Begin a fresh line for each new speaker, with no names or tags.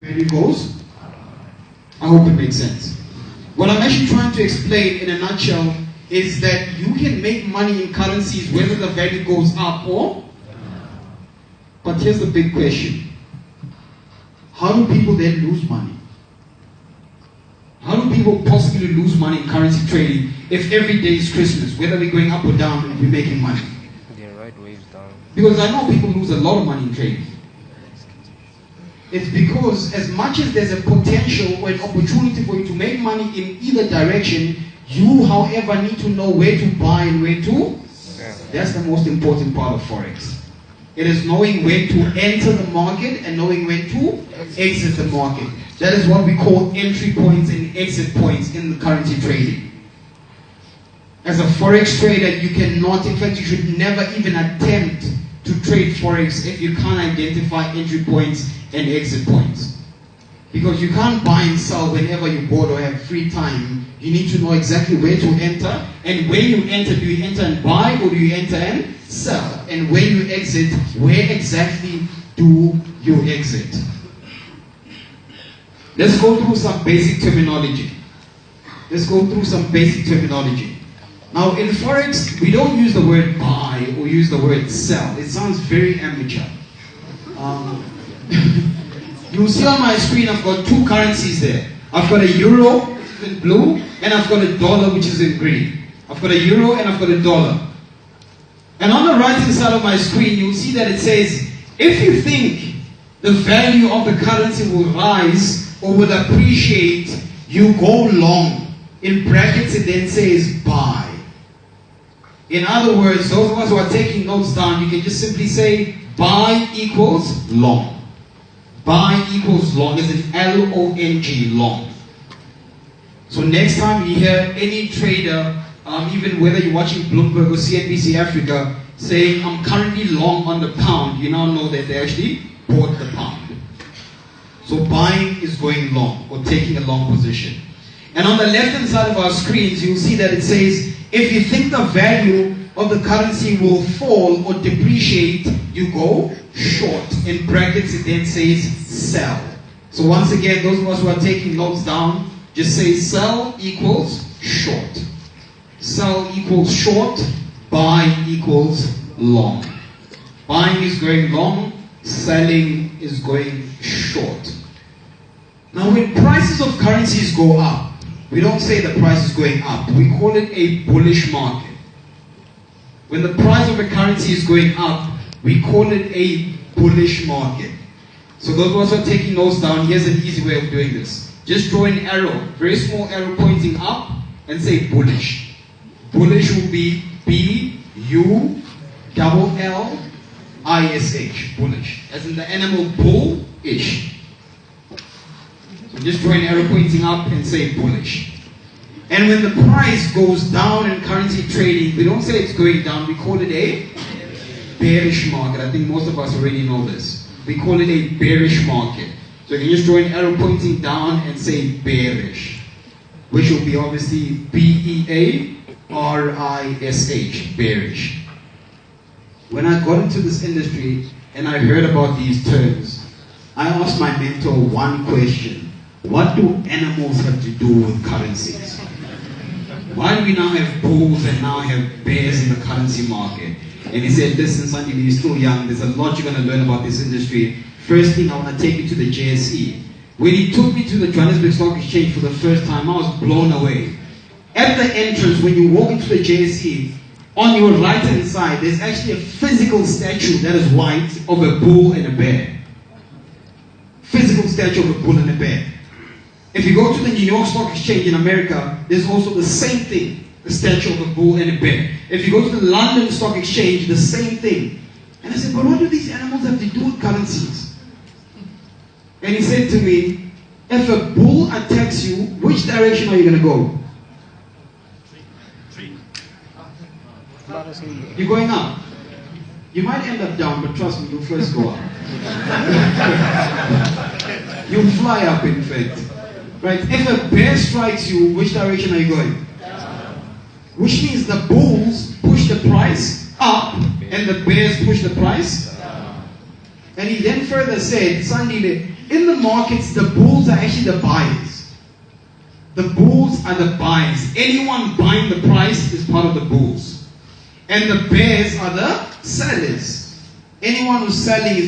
value goes. I hope it makes sense. What I'm actually trying to explain in a nutshell is that you can make money in currencies whether the value goes up or. But here's the big question. How do people then lose money? How do people possibly lose money in currency trading if every day is Christmas, whether we're going up or down and we're making money?
Yeah, right, waves down.
Because I know people lose a lot of money in trading. It's because as much as there's a potential or an opportunity for you to make money in either direction, you, however, need to know where to buy and where to. That's the most important part of Forex. It is knowing when to enter the market and knowing when to exit the market. That is what we call entry points and exit points in the currency trading. As a Forex trader, you cannot, in fact, you should never even attempt to trade Forex if you can't identify entry points and exit points. Because you can't buy and sell whenever you're bored or have free time. You need to know exactly where to enter. And when you enter, do you enter and buy or do you enter and sell? And when you exit, where exactly do you exit? Let's go through some basic terminology. Now in Forex, we don't use the word buy or use the word sell. It sounds very amateur. You'll see on my screen I've got two currencies there. I've got a euro, which is in blue, and I've got a dollar, which is in green. I've got a euro and I've got a dollar. And on the right hand side of my screen, you'll see that it says, if you think the value of the currency will rise or will appreciate, you go long. In brackets it then says buy. In other words, those of us who are taking notes down, you can just simply say buy equals long. Buy equals long is an L-O-N-G, long. So next time you hear any trader, even whether you're watching Bloomberg or CNBC Africa, saying I'm currently long on the pound, you now know that they actually bought the pound. So buying is going long or taking a long position. And on the left hand side of our screens, you'll see that it says, if you think the value of the currency will fall or depreciate, you go short. In brackets, it then says sell. So once again, those of us who are taking notes down, just say sell equals short. Sell equals short, buy equals long. Buying is going long, selling is going short. Now when prices of currencies go up, we don't say the price is going up. We call it a bullish market. When the price of a currency is going up, we call it a bullish market. So those of us who are taking notes down, here's an easy way of doing this. Just draw an arrow, very small arrow pointing up, and say bullish. Bullish will be B-U-L-L-I-S-H, bullish. As in the animal bullish. So just draw an arrow pointing up and say bullish. And when the price goes down in currency trading, we don't say it's going down, we call it a bearish market. I think most of us already know this. We call it a bearish market. So you can just draw an arrow pointing down and say bearish, which will be obviously B-E-A-R-I-S-H, bearish. When I got into this industry and I heard about these terms, I asked my mentor one question. What do animals have to do with currencies? Why do we now have bulls and now have bears in the currency market? And he said, listen, Sendile, you're still young. There's a lot you're going to learn about this industry. First thing, I want to take you to the JSE. When he took me to the Johannesburg Stock Exchange for the first time, I was blown away. At the entrance, when you walk into the JSE, on your right-hand side, there's actually a physical statue that is white of a bull and a bear. Physical statue of a bull and a bear. If you go to the New York Stock Exchange in America, there's also the same thing. The statue of a bull and a bear. If you go to the London Stock Exchange, the same thing. And I said, but what do these animals have to do with currencies? And he said to me, if a bull attacks you, which direction are you going to go? You're going up. You might end up down, but trust me, you'll first go up. You'll fly up, in fact. Right? If a bear strikes you, which direction are you going? Which means the bulls push the price up and the bears push the price down. And he then further said, Sendile, in the markets, the bulls are actually the buyers. The bulls are the buyers. Anyone buying the price is part of the bulls. And the bears are the sellers. Anyone who's selling is